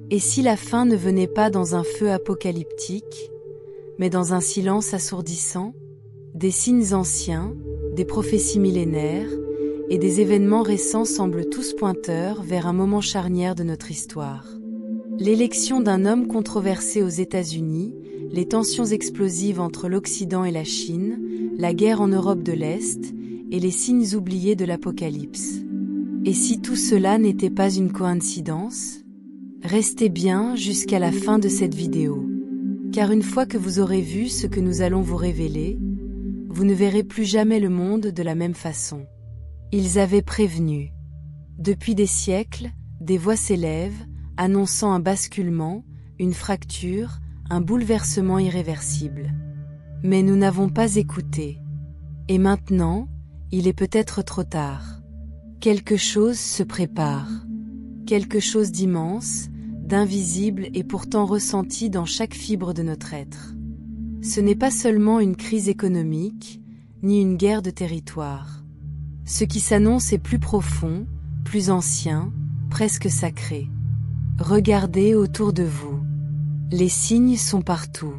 Et si la fin ne venait pas dans un feu apocalyptique, mais dans un silence assourdissant, des signes anciens, des prophéties millénaires, et des événements récents semblent tous pointeurs vers un moment charnière de notre histoire. L'élection d'un homme controversé aux États-Unis, les tensions explosives entre l'Occident et la Chine, la guerre en Europe de l'Est, et les signes oubliés de l'Apocalypse. Et si tout cela n'était pas une coïncidence? Restez bien jusqu'à la fin de cette vidéo. Car une fois que vous aurez vu ce que nous allons vous révéler, vous ne verrez plus jamais le monde de la même façon. Ils avaient prévenu. Depuis des siècles, des voix s'élèvent, annonçant un basculement, une fracture, un bouleversement irréversible. Mais nous n'avons pas écouté. Et maintenant, il est peut-être trop tard. Quelque chose se prépare. Quelque chose d'immense, d'invisible et pourtant ressenti dans chaque fibre de notre être. Ce n'est pas seulement une crise économique, ni une guerre de territoire. Ce qui s'annonce est plus profond, plus ancien, presque sacré. Regardez autour de vous. Les signes sont partout.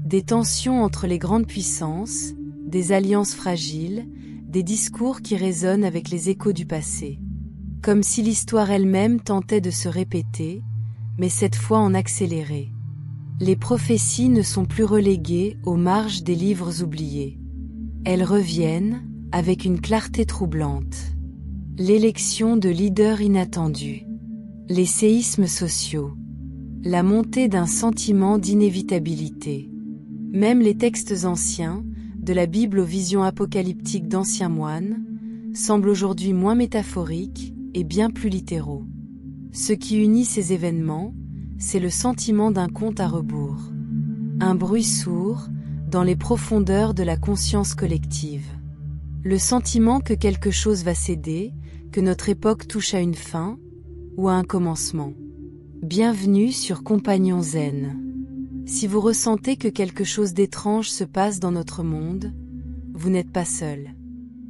Des tensions entre les grandes puissances, des alliances fragiles, des discours qui résonnent avec les échos du passé. Comme si l'histoire elle-même tentait de se répéter, mais cette fois en accéléré. Les prophéties ne sont plus reléguées aux marges des livres oubliés. Elles reviennent, avec une clarté troublante. L'élection de leaders inattendus. Les séismes sociaux. La montée d'un sentiment d'inévitabilité. Même les textes anciens, de la Bible aux visions apocalyptiques d'anciens moines, semblent aujourd'hui moins métaphoriques et bien plus littéraux. Ce qui unit ces événements, c'est le sentiment d'un conte à rebours. Un bruit sourd, dans les profondeurs de la conscience collective. Le sentiment que quelque chose va céder, que notre époque touche à une fin, ou à un commencement. Bienvenue sur Compagnon Zen. Si vous ressentez que quelque chose d'étrange se passe dans notre monde, vous n'êtes pas seul.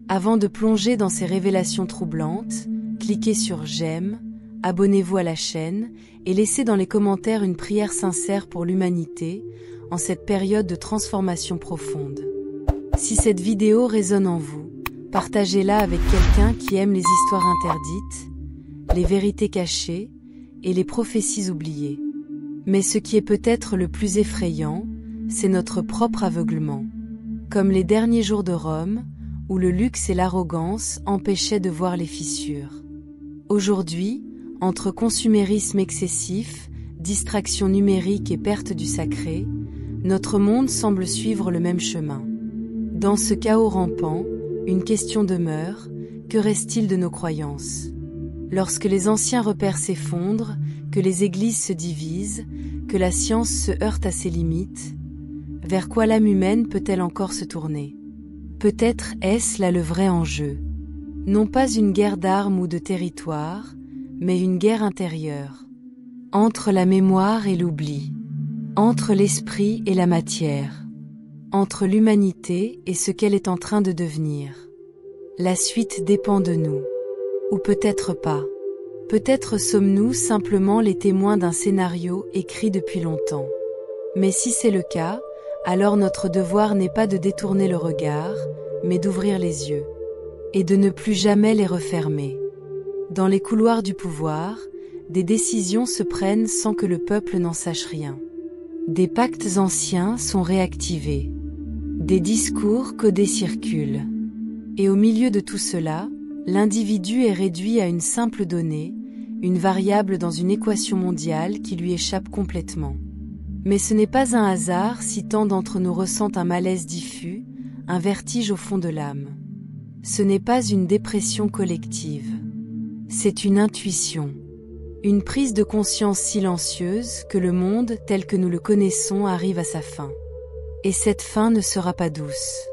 Avant de plonger dans ces révélations troublantes, cliquez sur j'aime, abonnez-vous à la chaîne et laissez dans les commentaires une prière sincère pour l'humanité en cette période de transformation profonde. Si cette vidéo résonne en vous, partagez-la avec quelqu'un qui aime les histoires interdites, les vérités cachées et les prophéties oubliées. Mais ce qui est peut-être le plus effrayant, c'est notre propre aveuglement. Comme les derniers jours de Rome, où le luxe et l'arrogance empêchaient de voir les fissures. Aujourd'hui, entre consumérisme excessif, distraction numérique et perte du sacré, notre monde semble suivre le même chemin. Dans ce chaos rampant, une question demeure, que reste-t-il de nos croyances? Lorsque les anciens repères s'effondrent, que les églises se divisent, que la science se heurte à ses limites, vers quoi l'âme humaine peut-elle encore se tourner? Peut-être est-ce là le vrai enjeu. Non pas une guerre d'armes ou de territoire, mais une guerre intérieure. Entre la mémoire et l'oubli. Entre l'esprit et la matière. Entre l'humanité et ce qu'elle est en train de devenir. La suite dépend de nous. Ou peut-être pas. Peut-être sommes-nous simplement les témoins d'un scénario écrit depuis longtemps. Mais si c'est le cas, alors notre devoir n'est pas de détourner le regard, mais d'ouvrir les yeux. Et de ne plus jamais les refermer. Dans les couloirs du pouvoir, des décisions se prennent sans que le peuple n'en sache rien. Des pactes anciens sont réactivés. Des discours codés circulent. Et au milieu de tout cela, l'individu est réduit à une simple donnée, une variable dans une équation mondiale qui lui échappe complètement. Mais ce n'est pas un hasard si tant d'entre nous ressentent un malaise diffus, un vertige au fond de l'âme. Ce n'est pas une dépression collective. C'est une intuition. Une prise de conscience silencieuse que le monde tel que nous le connaissons arrive à sa fin. Et cette fin ne sera pas douce.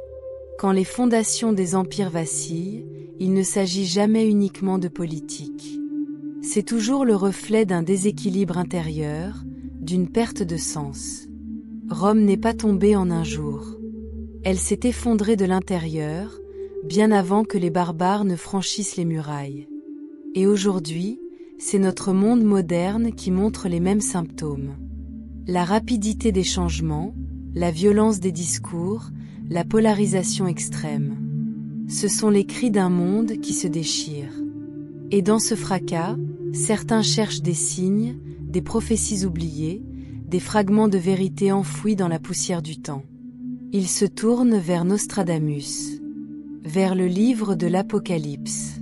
Quand les fondations des empires vacillent, il ne s'agit jamais uniquement de politique. C'est toujours le reflet d'un déséquilibre intérieur, d'une perte de sens. Rome n'est pas tombée en un jour. Elle s'est effondrée de l'intérieur, bien avant que les barbares ne franchissent les murailles. Et aujourd'hui, c'est notre monde moderne qui montre les mêmes symptômes. La rapidité des changements, la violence des discours, la polarisation extrême. Ce sont les cris d'un monde qui se déchire. Et dans ce fracas, certains cherchent des signes, des prophéties oubliées, des fragments de vérité enfouis dans la poussière du temps. Ils se tournent vers Nostradamus, vers le livre de l'Apocalypse,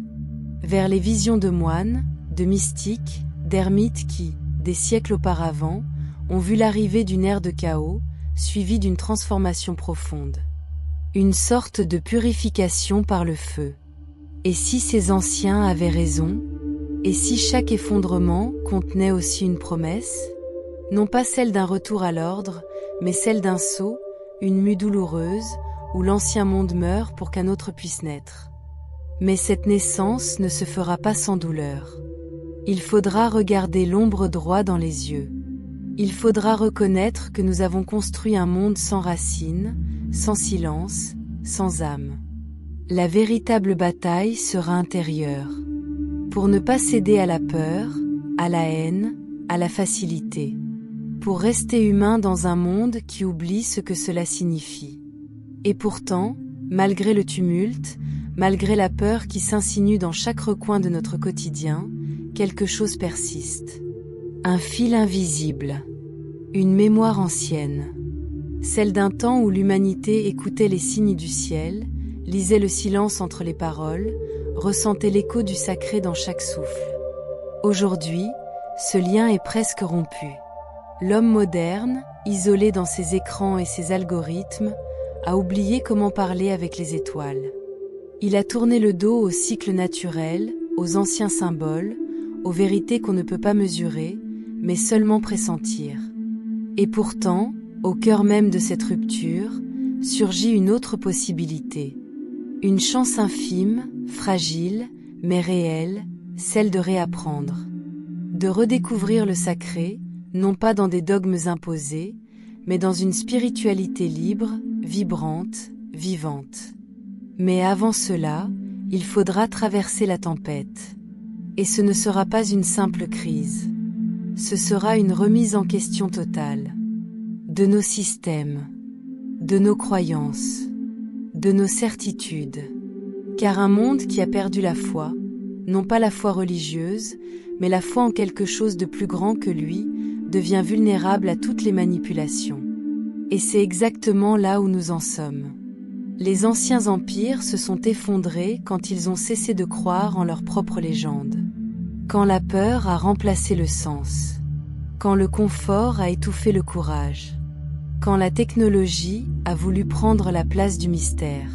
vers les visions de moines, de mystiques, d'ermites qui, des siècles auparavant, ont vu l'arrivée d'une ère de chaos, suivie d'une transformation profonde. Une sorte de purification par le feu. Et si ces anciens avaient raison? Et si chaque effondrement contenait aussi une promesse? Non pas celle d'un retour à l'ordre, mais celle d'un saut, une mue douloureuse, où l'ancien monde meurt pour qu'un autre puisse naître. Mais cette naissance ne se fera pas sans douleur. Il faudra regarder l'ombre droit dans les yeux. Il faudra reconnaître que nous avons construit un monde sans racines, sans silence, sans âme. La véritable bataille sera intérieure. Pour ne pas céder à la peur, à la haine, à la facilité. Pour rester humain dans un monde qui oublie ce que cela signifie. Et pourtant, malgré le tumulte, malgré la peur qui s'insinue dans chaque recoin de notre quotidien, quelque chose persiste. Un fil invisible. Une mémoire ancienne. Celle d'un temps où l'humanité écoutait les signes du ciel, lisait le silence entre les paroles, ressentait l'écho du sacré dans chaque souffle. Aujourd'hui, ce lien est presque rompu. L'homme moderne, isolé dans ses écrans et ses algorithmes, a oublié comment parler avec les étoiles. Il a tourné le dos aux cycles naturels, aux anciens symboles, aux vérités qu'on ne peut pas mesurer, mais seulement pressentir. Et pourtant, au cœur même de cette rupture, surgit une autre possibilité. Une chance infime, fragile, mais réelle, celle de réapprendre. De redécouvrir le sacré, non pas dans des dogmes imposés, mais dans une spiritualité libre, vibrante, vivante. Mais avant cela, il faudra traverser la tempête. Et ce ne sera pas une simple crise. Ce sera une remise en question totale. De nos systèmes, de nos croyances, de nos certitudes. Car un monde qui a perdu la foi, non pas la foi religieuse, mais la foi en quelque chose de plus grand que lui, devient vulnérable à toutes les manipulations. Et c'est exactement là où nous en sommes. Les anciens empires se sont effondrés quand ils ont cessé de croire en leur propre légende. Quand la peur a remplacé le sens. Quand le confort a étouffé le courage. Quand la technologie a voulu prendre la place du mystère.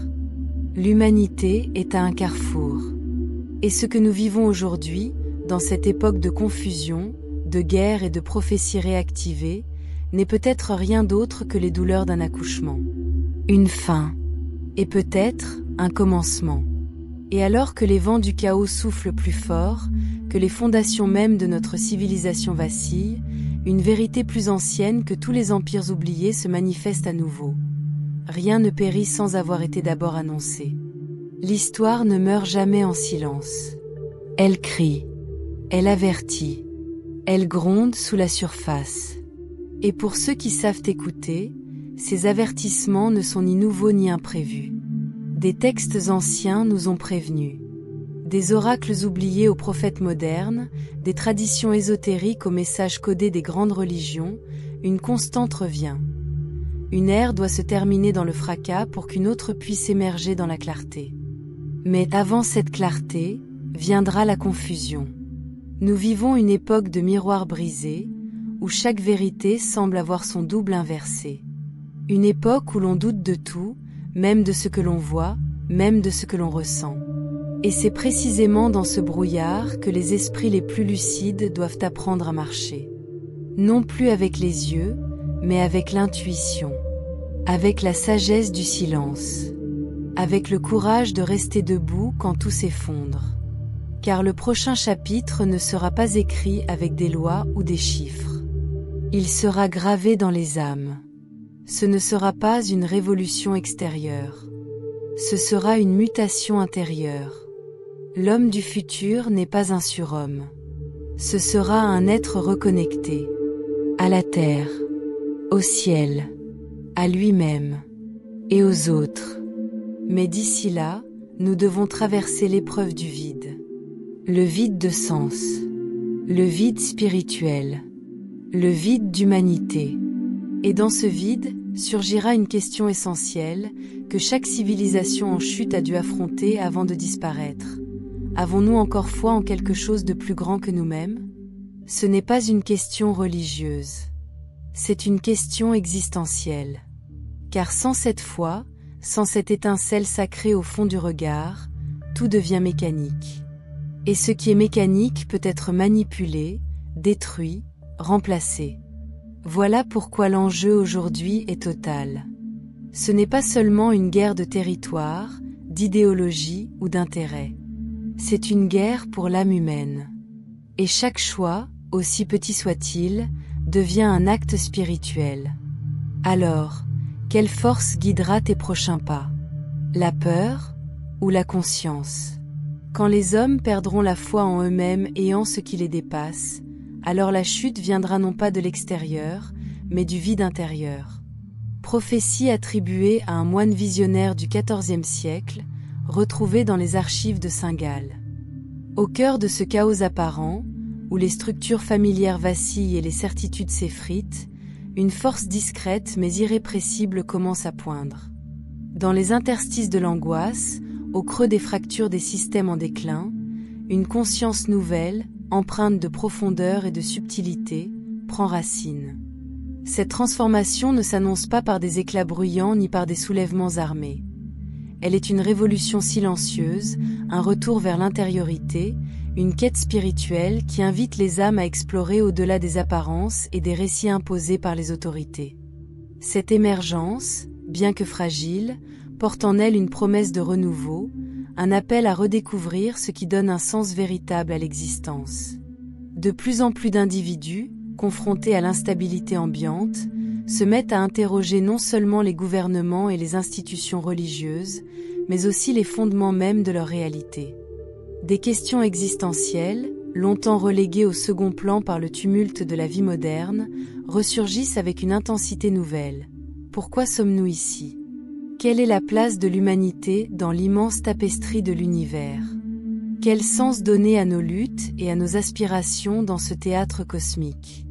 L'humanité est à un carrefour. Et ce que nous vivons aujourd'hui, dans cette époque de confusion, de guerre et de prophéties réactivées, n'est peut-être rien d'autre que les douleurs d'un accouchement. Une fin. Et peut-être un commencement. Et alors que les vents du chaos soufflent plus fort, que les fondations mêmes de notre civilisation vacillent, une vérité plus ancienne que tous les empires oubliés se manifeste à nouveau. Rien ne périt sans avoir été d'abord annoncé. L'histoire ne meurt jamais en silence. Elle crie. Elle avertit. Elle gronde sous la surface. Et pour ceux qui savent écouter, ces avertissements ne sont ni nouveaux ni imprévus. Des textes anciens nous ont prévenus. Des oracles oubliés aux prophètes modernes, des traditions ésotériques aux messages codés des grandes religions, une constante revient. Une ère doit se terminer dans le fracas pour qu'une autre puisse émerger dans la clarté. Mais avant cette clarté, viendra la confusion. Nous vivons une époque de miroirs brisés, où chaque vérité semble avoir son double inversé. Une époque où l'on doute de tout, même de ce que l'on voit, même de ce que l'on ressent. Et c'est précisément dans ce brouillard que les esprits les plus lucides doivent apprendre à marcher. Non plus avec les yeux, mais avec l'intuition. Avec la sagesse du silence. Avec le courage de rester debout quand tout s'effondre. Car le prochain chapitre ne sera pas écrit avec des lois ou des chiffres. Il sera gravé dans les âmes. Ce ne sera pas une révolution extérieure. Ce sera une mutation intérieure. L'homme du futur n'est pas un surhomme. Ce sera un être reconnecté à la terre, au ciel, à lui-même et aux autres. Mais d'ici là, nous devons traverser l'épreuve du vide. Le vide de sens, le vide spirituel, le vide d'humanité. Et dans ce vide, surgira une question essentielle que chaque civilisation en chute a dû affronter avant de disparaître. Avons-nous encore foi en quelque chose de plus grand que nous-mêmes? Ce n'est pas une question religieuse. C'est une question existentielle. Car sans cette foi, sans cette étincelle sacrée au fond du regard, tout devient mécanique. Et ce qui est mécanique peut être manipulé, détruit, remplacé. Voilà pourquoi l'enjeu aujourd'hui est total. Ce n'est pas seulement une guerre de territoire, d'idéologie ou d'intérêt. C'est une guerre pour l'âme humaine. Et chaque choix, aussi petit soit-il, devient un acte spirituel. Alors, quelle force guidera tes prochains pas? La peur ou la conscience? Quand les hommes perdront la foi en eux-mêmes et en ce qui les dépasse, alors la chute viendra non pas de l'extérieur, mais du vide intérieur. Prophétie attribuée à un moine visionnaire du XIVe siècle, retrouvée dans les archives de Saint-Gall. Au cœur de ce chaos apparent, où les structures familières vacillent et les certitudes s'effritent, une force discrète mais irrépressible commence à poindre. Dans les interstices de l'angoisse, au creux des fractures des systèmes en déclin, une conscience nouvelle, empreinte de profondeur et de subtilité, prend racine. Cette transformation ne s'annonce pas par des éclats bruyants ni par des soulèvements armés. Elle est une révolution silencieuse, un retour vers l'intériorité, une quête spirituelle qui invite les âmes à explorer au-delà des apparences et des récits imposés par les autorités. Cette émergence, bien que fragile, porte en elle une promesse de renouveau, un appel à redécouvrir ce qui donne un sens véritable à l'existence. De plus en plus d'individus, confrontés à l'instabilité ambiante, se mettent à interroger non seulement les gouvernements et les institutions religieuses, mais aussi les fondements mêmes de leur réalité. Des questions existentielles, longtemps reléguées au second plan par le tumulte de la vie moderne, ressurgissent avec une intensité nouvelle. Pourquoi sommes-nous ici? Quelle est la place de l'humanité dans l'immense tapisserie de l'univers? Quel sens donner à nos luttes et à nos aspirations dans ce théâtre cosmique?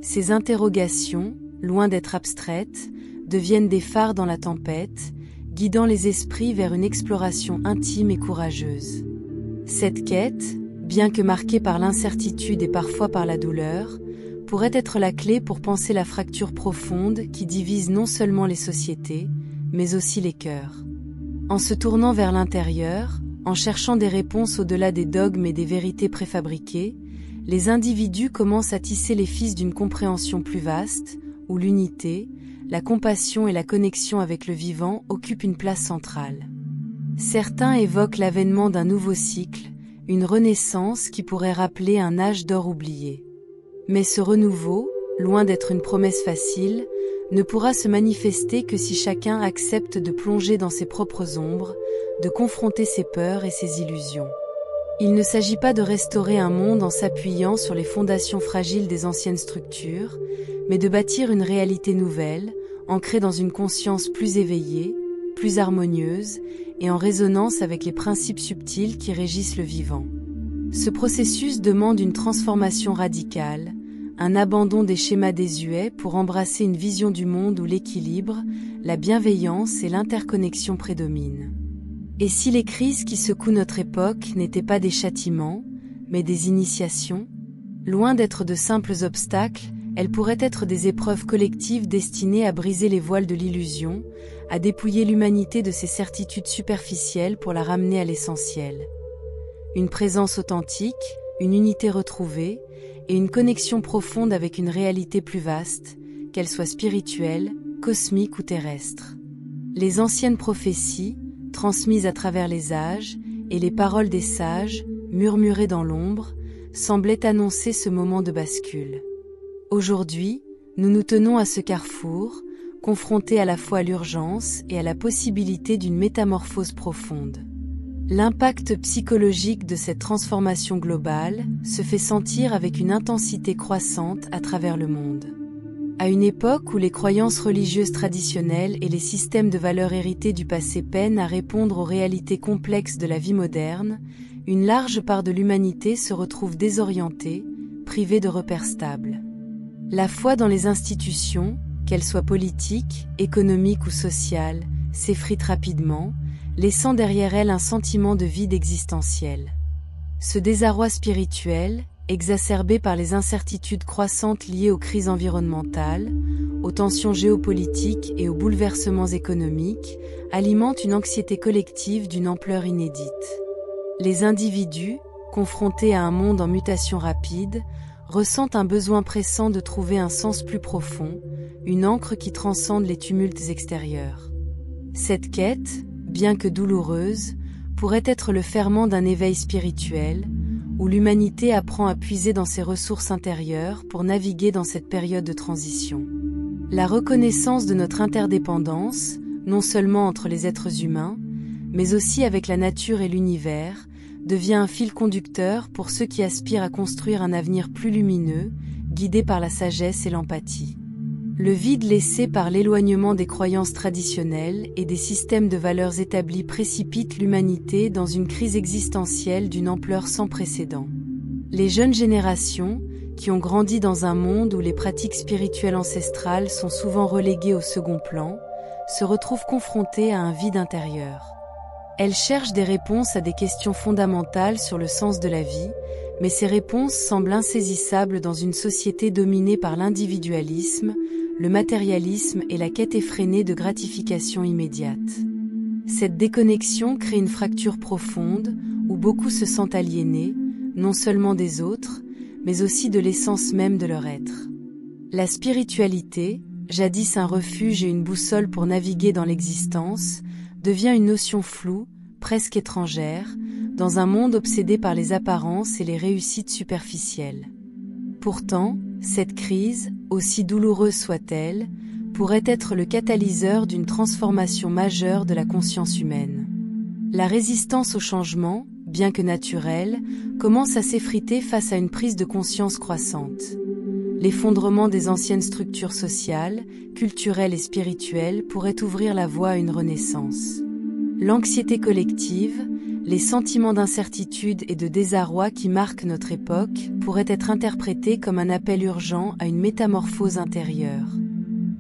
Ces interrogations, loin d'être abstraites, deviennent des phares dans la tempête, guidant les esprits vers une exploration intime et courageuse. Cette quête, bien que marquée par l'incertitude et parfois par la douleur, pourrait être la clé pour penser la fracture profonde qui divise non seulement les sociétés, mais aussi les cœurs. En se tournant vers l'intérieur, en cherchant des réponses au-delà des dogmes et des vérités préfabriquées, les individus commencent à tisser les fils d'une compréhension plus vaste, où l'unité, la compassion et la connexion avec le vivant occupent une place centrale. Certains évoquent l'avènement d'un nouveau cycle, une renaissance qui pourrait rappeler un âge d'or oublié. Mais ce renouveau, loin d'être une promesse facile, ne pourra se manifester que si chacun accepte de plonger dans ses propres ombres, de confronter ses peurs et ses illusions. Il ne s'agit pas de restaurer un monde en s'appuyant sur les fondations fragiles des anciennes structures, mais de bâtir une réalité nouvelle, ancrée dans une conscience plus éveillée, plus harmonieuse, et en résonance avec les principes subtils qui régissent le vivant. Ce processus demande une transformation radicale, un abandon des schémas désuets pour embrasser une vision du monde où l'équilibre, la bienveillance et l'interconnexion prédominent. Et si les crises qui secouent notre époque n'étaient pas des châtiments, mais des initiations, loin d'être de simples obstacles, elles pourraient être des épreuves collectives destinées à briser les voiles de l'illusion, à dépouiller l'humanité de ses certitudes superficielles pour la ramener à l'essentiel. Une présence authentique, une unité retrouvée, et une connexion profonde avec une réalité plus vaste, qu'elle soit spirituelle, cosmique ou terrestre. Les anciennes prophéties, transmises à travers les âges, et les paroles des sages, murmurées dans l'ombre, semblaient annoncer ce moment de bascule. Aujourd'hui, nous nous tenons à ce carrefour, confrontés à la fois à l'urgence et à la possibilité d'une métamorphose profonde. L'impact psychologique de cette transformation globale se fait sentir avec une intensité croissante à travers le monde. À une époque où les croyances religieuses traditionnelles et les systèmes de valeurs hérités du passé peinent à répondre aux réalités complexes de la vie moderne, une large part de l'humanité se retrouve désorientée, privée de repères stables. La foi dans les institutions, qu'elles soient politiques, économiques ou sociales, s'effrite rapidement, laissant derrière elle un sentiment de vide existentiel. Ce désarroi spirituel, exacerbé par les incertitudes croissantes liées aux crises environnementales, aux tensions géopolitiques et aux bouleversements économiques, alimente une anxiété collective d'une ampleur inédite. Les individus, confrontés à un monde en mutation rapide, ressentent un besoin pressant de trouver un sens plus profond, une ancre qui transcende les tumultes extérieurs. Cette quête, bien que douloureuse, pourrait être le ferment d'un éveil spirituel, où l'humanité apprend à puiser dans ses ressources intérieures pour naviguer dans cette période de transition. La reconnaissance de notre interdépendance, non seulement entre les êtres humains, mais aussi avec la nature et l'univers, devient un fil conducteur pour ceux qui aspirent à construire un avenir plus lumineux, guidé par la sagesse et l'empathie. Le vide laissé par l'éloignement des croyances traditionnelles et des systèmes de valeurs établis précipite l'humanité dans une crise existentielle d'une ampleur sans précédent. Les jeunes générations, qui ont grandi dans un monde où les pratiques spirituelles ancestrales sont souvent reléguées au second plan, se retrouvent confrontées à un vide intérieur. Elles cherchent des réponses à des questions fondamentales sur le sens de la vie, mais ces réponses semblent insaisissables dans une société dominée par l'individualisme, le matérialisme et la quête effrénée de gratification immédiate. Cette déconnexion crée une fracture profonde, où beaucoup se sentent aliénés, non seulement des autres, mais aussi de l'essence même de leur être. La spiritualité, jadis un refuge et une boussole pour naviguer dans l'existence, devient une notion floue, presque étrangère, dans un monde obsédé par les apparences et les réussites superficielles. Pourtant, cette crise, aussi douloureuse soit-elle, pourrait être le catalyseur d'une transformation majeure de la conscience humaine. La résistance au changement, bien que naturelle, commence à s'effriter face à une prise de conscience croissante. L'effondrement des anciennes structures sociales, culturelles et spirituelles pourrait ouvrir la voie à une renaissance. L'anxiété collective, les sentiments d'incertitude et de désarroi qui marquent notre époque pourraient être interprétés comme un appel urgent à une métamorphose intérieure.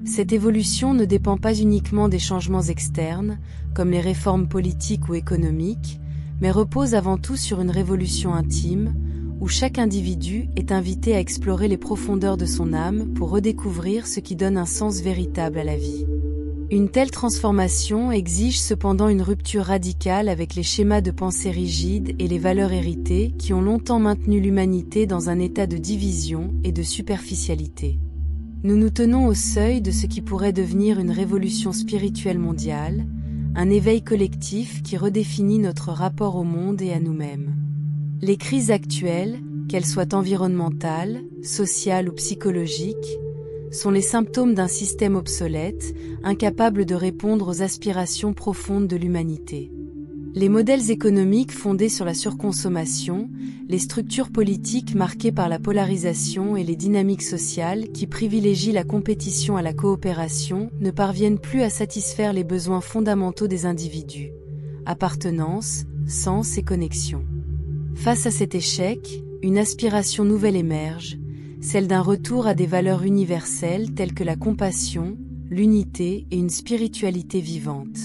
Cette évolution ne dépend pas uniquement des changements externes, comme les réformes politiques ou économiques, mais repose avant tout sur une révolution intime, où chaque individu est invité à explorer les profondeurs de son âme pour redécouvrir ce qui donne un sens véritable à la vie. Une telle transformation exige cependant une rupture radicale avec les schémas de pensée rigides et les valeurs héritées qui ont longtemps maintenu l'humanité dans un état de division et de superficialité. Nous nous tenons au seuil de ce qui pourrait devenir une révolution spirituelle mondiale, un éveil collectif qui redéfinit notre rapport au monde et à nous-mêmes. Les crises actuelles, qu'elles soient environnementales, sociales ou psychologiques, sont les symptômes d'un système obsolète, incapable de répondre aux aspirations profondes de l'humanité. Les modèles économiques fondés sur la surconsommation, les structures politiques marquées par la polarisation et les dynamiques sociales qui privilégient la compétition à la coopération ne parviennent plus à satisfaire les besoins fondamentaux des individus: appartenance, sens et connexion. Face à cet échec, une aspiration nouvelle émerge, celle d'un retour à des valeurs universelles telles que la compassion, l'unité et une spiritualité vivante.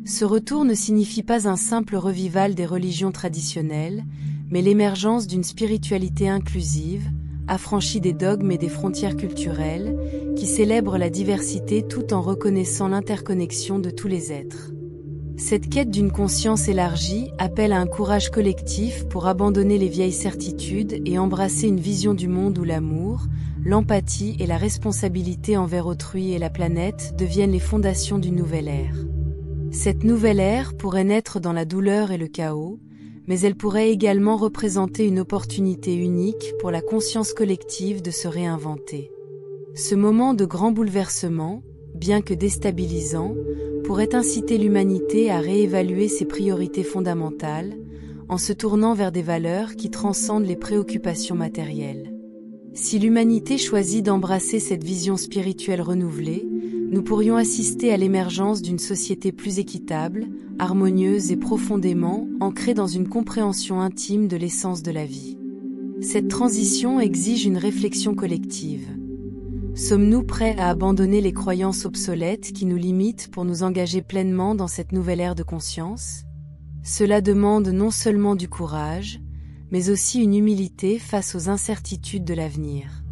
Ce retour ne signifie pas un simple revival des religions traditionnelles, mais l'émergence d'une spiritualité inclusive, affranchie des dogmes et des frontières culturelles, qui célèbre la diversité tout en reconnaissant l'interconnexion de tous les êtres. Cette quête d'une conscience élargie appelle à un courage collectif pour abandonner les vieilles certitudes et embrasser une vision du monde où l'amour, l'empathie et la responsabilité envers autrui et la planète deviennent les fondations d'une nouvelle ère. Cette nouvelle ère pourrait naître dans la douleur et le chaos, mais elle pourrait également représenter une opportunité unique pour la conscience collective de se réinventer. Ce moment de grand bouleversement, bien que déstabilisant, pourrait inciter l'humanité à réévaluer ses priorités fondamentales, en se tournant vers des valeurs qui transcendent les préoccupations matérielles. Si l'humanité choisit d'embrasser cette vision spirituelle renouvelée, nous pourrions assister à l'émergence d'une société plus équitable, harmonieuse et profondément ancrée dans une compréhension intime de l'essence de la vie. Cette transition exige une réflexion collective. Sommes-nous prêts à abandonner les croyances obsolètes qui nous limitent pour nous engager pleinement dans cette nouvelle ère de conscience ? Cela demande non seulement du courage, mais aussi une humilité face aux incertitudes de l'avenir.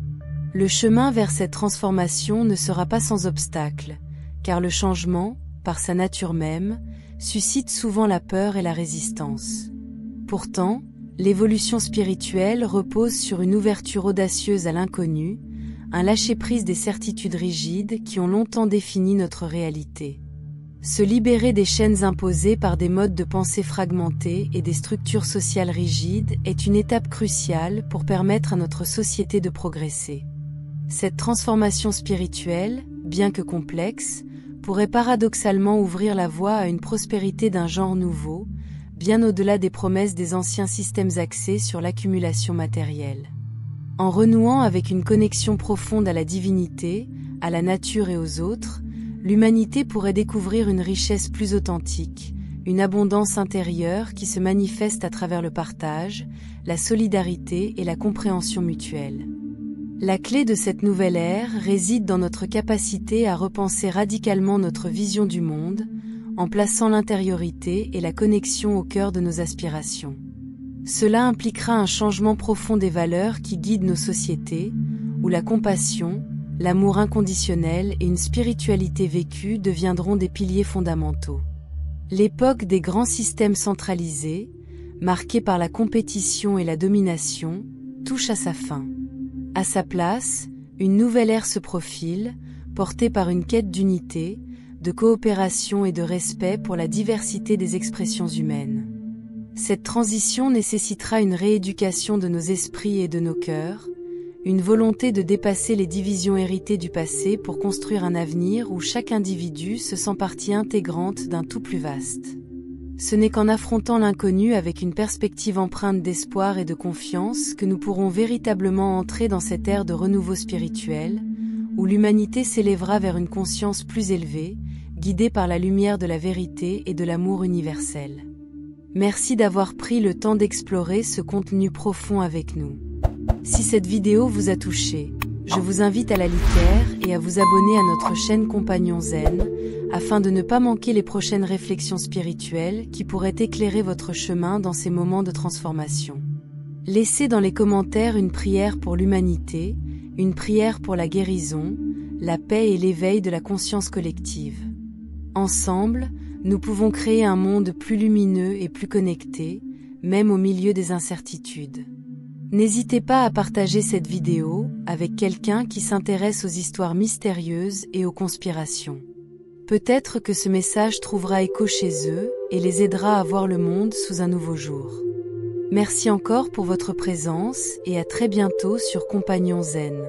Le chemin vers cette transformation ne sera pas sans obstacle, car le changement, par sa nature même, suscite souvent la peur et la résistance. Pourtant, l'évolution spirituelle repose sur une ouverture audacieuse à l'inconnu, un lâcher-prise des certitudes rigides qui ont longtemps défini notre réalité. Se libérer des chaînes imposées par des modes de pensée fragmentés et des structures sociales rigides est une étape cruciale pour permettre à notre société de progresser. Cette transformation spirituelle, bien que complexe, pourrait paradoxalement ouvrir la voie à une prospérité d'un genre nouveau, bien au-delà des promesses des anciens systèmes axés sur l'accumulation matérielle. En renouant avec une connexion profonde à la divinité, à la nature et aux autres, l'humanité pourrait découvrir une richesse plus authentique, une abondance intérieure qui se manifeste à travers le partage, la solidarité et la compréhension mutuelle. La clé de cette nouvelle ère réside dans notre capacité à repenser radicalement notre vision du monde, en plaçant l'intériorité et la connexion au cœur de nos aspirations. Cela impliquera un changement profond des valeurs qui guident nos sociétés, où la compassion, l'amour inconditionnel et une spiritualité vécue deviendront des piliers fondamentaux. L'époque des grands systèmes centralisés, marquée par la compétition et la domination, touche à sa fin. À sa place, une nouvelle ère se profile, portée par une quête d'unité, de coopération et de respect pour la diversité des expressions humaines. Cette transition nécessitera une rééducation de nos esprits et de nos cœurs, une volonté de dépasser les divisions héritées du passé pour construire un avenir où chaque individu se sent partie intégrante d'un tout plus vaste. Ce n'est qu'en affrontant l'inconnu avec une perspective empreinte d'espoir et de confiance que nous pourrons véritablement entrer dans cette ère de renouveau spirituel, où l'humanité s'élèvera vers une conscience plus élevée, guidée par la lumière de la vérité et de l'amour universel. Merci d'avoir pris le temps d'explorer ce contenu profond avec nous. Si cette vidéo vous a touché, je vous invite à la liker et à vous abonner à notre chaîne Compagnon Zen, afin de ne pas manquer les prochaines réflexions spirituelles qui pourraient éclairer votre chemin dans ces moments de transformation. Laissez dans les commentaires une prière pour l'humanité, une prière pour la guérison, la paix et l'éveil de la conscience collective. Ensemble, nous pouvons créer un monde plus lumineux et plus connecté, même au milieu des incertitudes. N'hésitez pas à partager cette vidéo avec quelqu'un qui s'intéresse aux histoires mystérieuses et aux conspirations. Peut-être que ce message trouvera écho chez eux et les aidera à voir le monde sous un nouveau jour. Merci encore pour votre présence et à très bientôt sur Compagnon Zen.